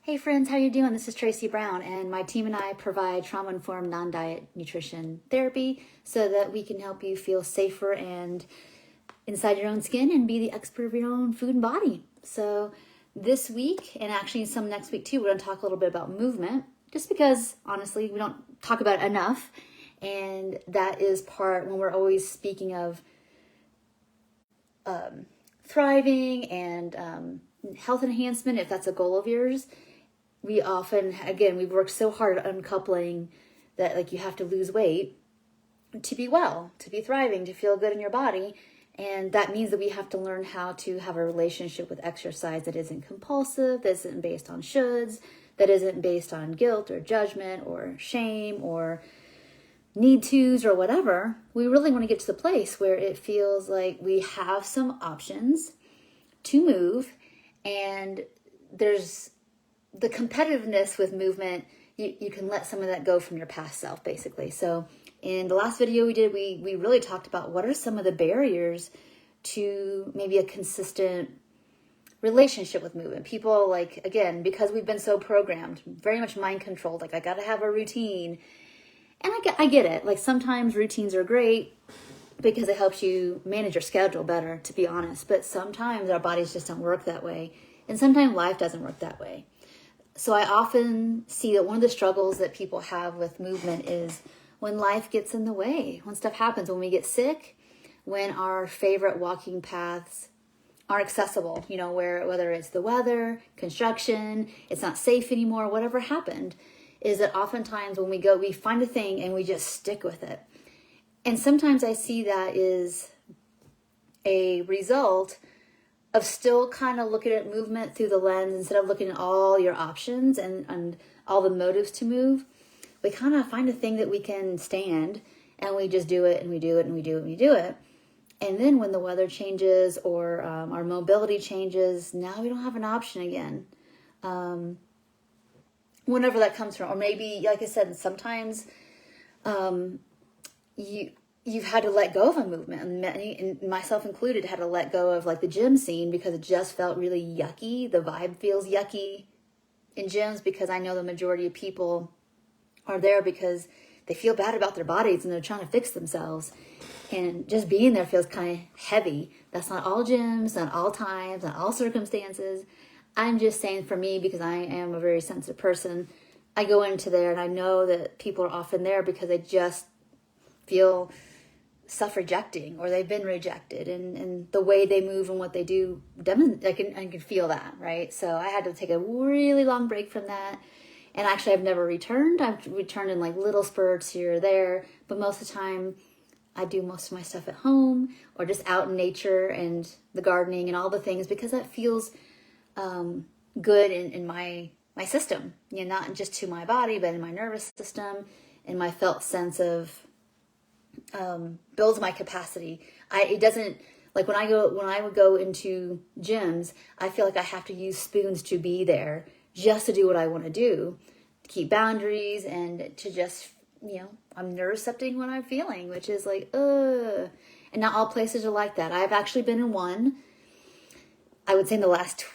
Hey friends, how you doing? This is Tracy Brown, and my team and I provide trauma-informed non-diet nutrition therapy so that we can help you feel safer and inside your own skin and be the expert of your own food and body. So this week, and actually some next week too, we're going to talk a little bit about movement, just because honestly we don't talk about it enough, and that is part when we're always speaking of thriving and health enhancement, if that's a goal of yours. We often, again, we've worked so hard at uncoupling that like you have to lose weight to be well, to be thriving, to feel good in your body. And that means that we have to learn how to have a relationship with exercise that isn't compulsive, that isn't based on shoulds, that isn't based on guilt or judgment or shame or need tos or whatever. We really want to get to the place where it feels like we have some options to move, and there's the competitiveness with movement. You can let some of that go from your past self, basically. So in the last video we did, we really talked about what are some of the barriers to maybe a consistent relationship with movement. People, like, again, because we've been so programmed, very much mind controlled, like I got to have a routine. And I get it. Like sometimes routines are great because it helps you manage your schedule better, to be honest. But sometimes our bodies just don't work that way. And sometimes life doesn't work that way. So I often see that one of the struggles that people have with movement is when life gets in the way, when stuff happens, when we get sick, when our favorite walking paths aren't accessible, whether it's the weather, construction, it's not safe anymore, whatever happened, is that oftentimes when we go, we find a thing and we just stick with it. And sometimes I see that is a result of still kind of looking at movement through the lens instead of looking at all your options and all the motives to move. We kind of find a thing that we can stand and we just do it and we do it and we do it and we do it. And then when the weather changes or our mobility changes, now we don't have an option again. Whenever that comes from, or maybe, like I said, sometimes you've had to let go of a movement, and myself included, had to let go of like the gym scene because it just felt really yucky. The vibe feels yucky in gyms because I know the majority of people are there because they feel bad about their bodies and they're trying to fix themselves. And just being there feels kind of heavy. That's not all gyms, not all times, not all circumstances. I'm just saying for me, because I am a very sensitive person, I go into there and I know that people are often there because they just feel self-rejecting or they've been rejected, and the way they move and what they do, I can feel that, right? So I had to take a really long break from that, and actually I've never returned. I've returned in like little spurts here or there, but most of the time I do most of my stuff at home or just out in nature and the gardening and all the things, because that feels good in my system, not just to my body, but in my nervous system, and my felt sense of builds my capacity. It doesn't, like when I would go into gyms, I feel like I have to use spoons to be there just to do what I want to do, to keep boundaries and to just, I'm neurocepting what I'm feeling, which is like, and not all places are like that. I've actually been in one, I would say in the last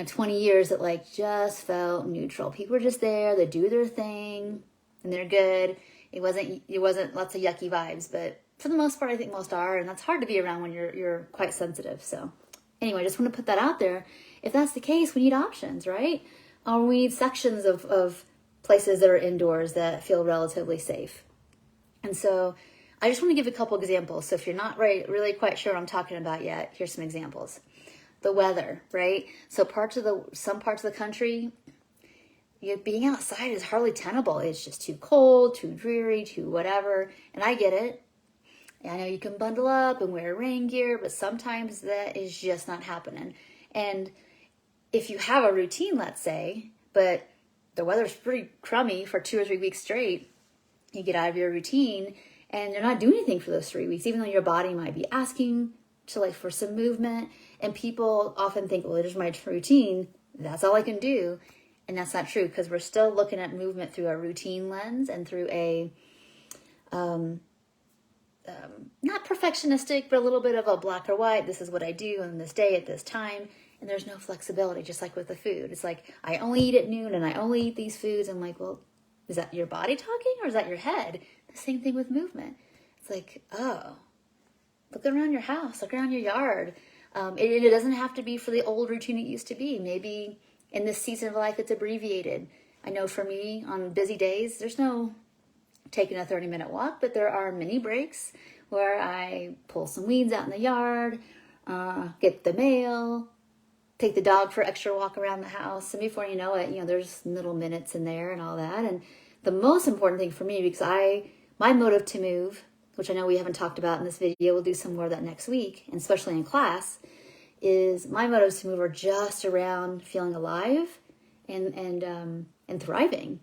20 years, that like just felt neutral. People were just there, they do their thing and they're good. It wasn't lots of yucky vibes, but for the most part, I think most are, and that's hard to be around when you're quite sensitive. So anyway, I just want to put that out there. If that's the case, we need options, right? Or we need sections of places that are indoors that feel relatively safe. And so I just want to give a couple examples. So if you're not really quite sure what I'm talking about yet, here's some examples. The weather, right? So some parts of the country, being outside is hardly tenable. It's just too cold, too dreary, too whatever. And I get it. I know you can bundle up and wear rain gear, but sometimes that is just not happening. And if you have a routine, let's say, but the weather's pretty crummy for 2 or 3 weeks straight, you get out of your routine and you're not doing anything for those 3 weeks, even though your body might be asking for some movement. And people often think, well, there's my routine. That's all I can do. And that's not true, because we're still looking at movement through a routine lens and through a, not perfectionistic, but a little bit of a black or white. This is what I do on this day at this time. and there's no flexibility, just like with the food. It's like, I only eat at noon and I only eat these foods. I'm like, well, is that your body talking or is that your head? The same thing with movement. It's like, oh, look around your house, look around your yard. It doesn't have to be for the old routine it used to be. Maybe in this season of life, it's abbreviated. I know for me, on busy days, there's no taking a 30-minute walk, but there are mini breaks where I pull some weeds out in the yard, get the mail, take the dog for extra walk around the house. And before you know it, there's little minutes in there and all that. And the most important thing for me, because my motive to move, which I know we haven't talked about in this video, we'll do some more of that next week, and especially in class, is my motives to move are just around feeling alive and thriving.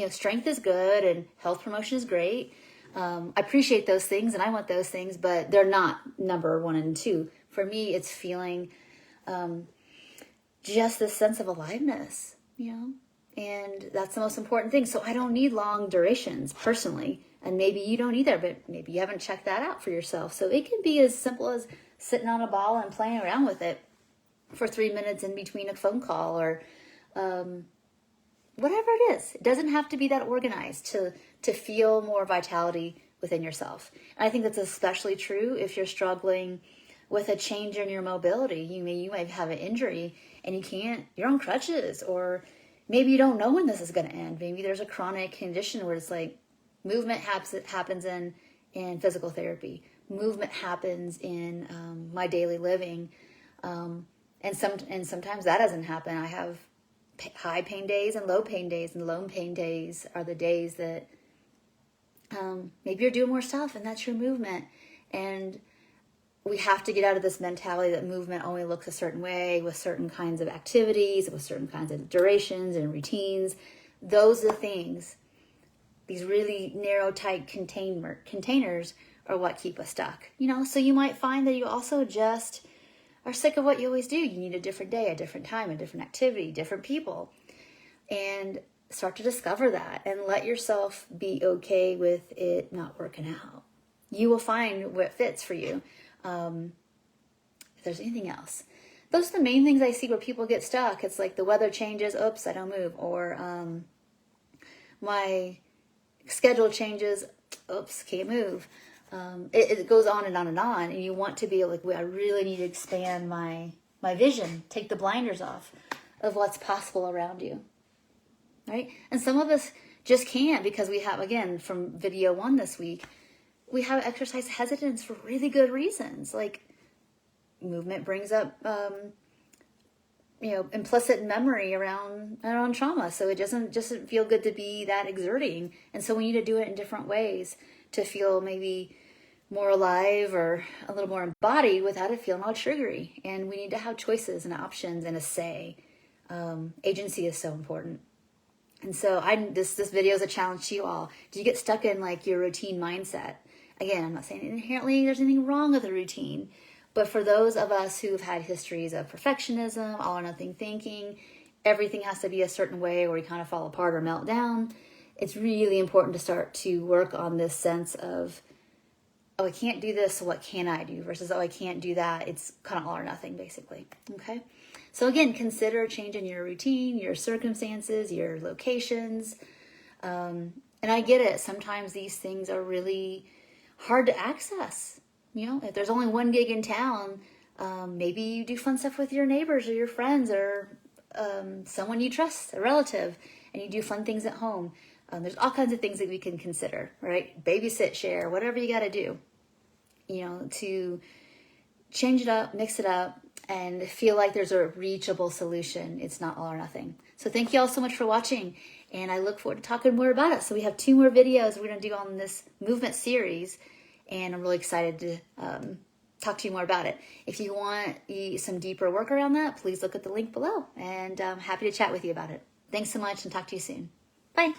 Strength is good and health promotion is great. I appreciate those things and I want those things, but they're not number 1 and 2. For me, it's feeling just this sense of aliveness, and that's the most important thing. So I don't need long durations personally, and maybe you don't either, but maybe you haven't checked that out for yourself. So it can be as simple as sitting on a ball and playing around with it for 3 minutes in between a phone call, or whatever it is. It doesn't have to be that organized to feel more vitality within yourself. And I think that's especially true if you're struggling with a change in your mobility. You might have an injury and you're on crutches, or maybe you don't know when this is going to end. Maybe there's a chronic condition where it's like movement happens in physical therapy. Movement happens in my daily living. And sometimes that doesn't happen. I have high pain days and low pain days, and low pain days are the days that maybe you're doing more stuff, and that's your movement. And we have to get out of this mentality that movement only looks a certain way, with certain kinds of activities, with certain kinds of durations and routines. Those are the things, these really narrow, tight containers are what keep us stuck. So you might find that you also just are sick of what you always do. You need a different day, a different time, a different activity, different people. And start to discover that and let yourself be okay with it not working out. You will find what fits for you. If there's anything else. Those are the main things I see where people get stuck. It's like the weather changes, oops, I don't move. Or my schedule changes, oops, can't move. It goes on and on and on. And you want to be like, I really need to expand my vision, take the blinders off of what's possible around you. Right? And some of us just can't, because we have, again, from video 1 this week, we have exercise hesitance for really good reasons. Like movement brings up, implicit memory around trauma. So it doesn't feel good to be that exerting. And so we need to do it in different ways to feel maybe more alive or a little more embodied without it feeling all triggery. And we need to have choices and options and a say. Agency is so important. And so this video is a challenge to you all. Do you get stuck in like your routine mindset? Again, I'm not saying inherently there's anything wrong with a routine, but for those of us who've had histories of perfectionism, all or nothing thinking, everything has to be a certain way or we kind of fall apart or melt down, it's really important to start to work on this sense of, I can't do this, so what can I do? Versus, I can't do that. It's kind of all or nothing, basically. Okay? So again, consider changing your routine, your circumstances, your locations. And I get it. Sometimes these things are really hard to access. If there's only one gig in town, maybe you do fun stuff with your neighbors or your friends or someone you trust, a relative, and you do fun things at home. There's all kinds of things that we can consider, right? Babysit, share, whatever you got to do, to change it up, mix it up, and feel like there's a reachable solution. It's not all or nothing. So thank you all so much for watching, and I look forward to talking more about it. So we have 2 more videos we're going to do on this movement series, and I'm really excited to talk to you more about it. If you want some deeper work around that, please look at the link below, and I'm happy to chat with you about it. Thanks so much, and talk to you soon. Bye.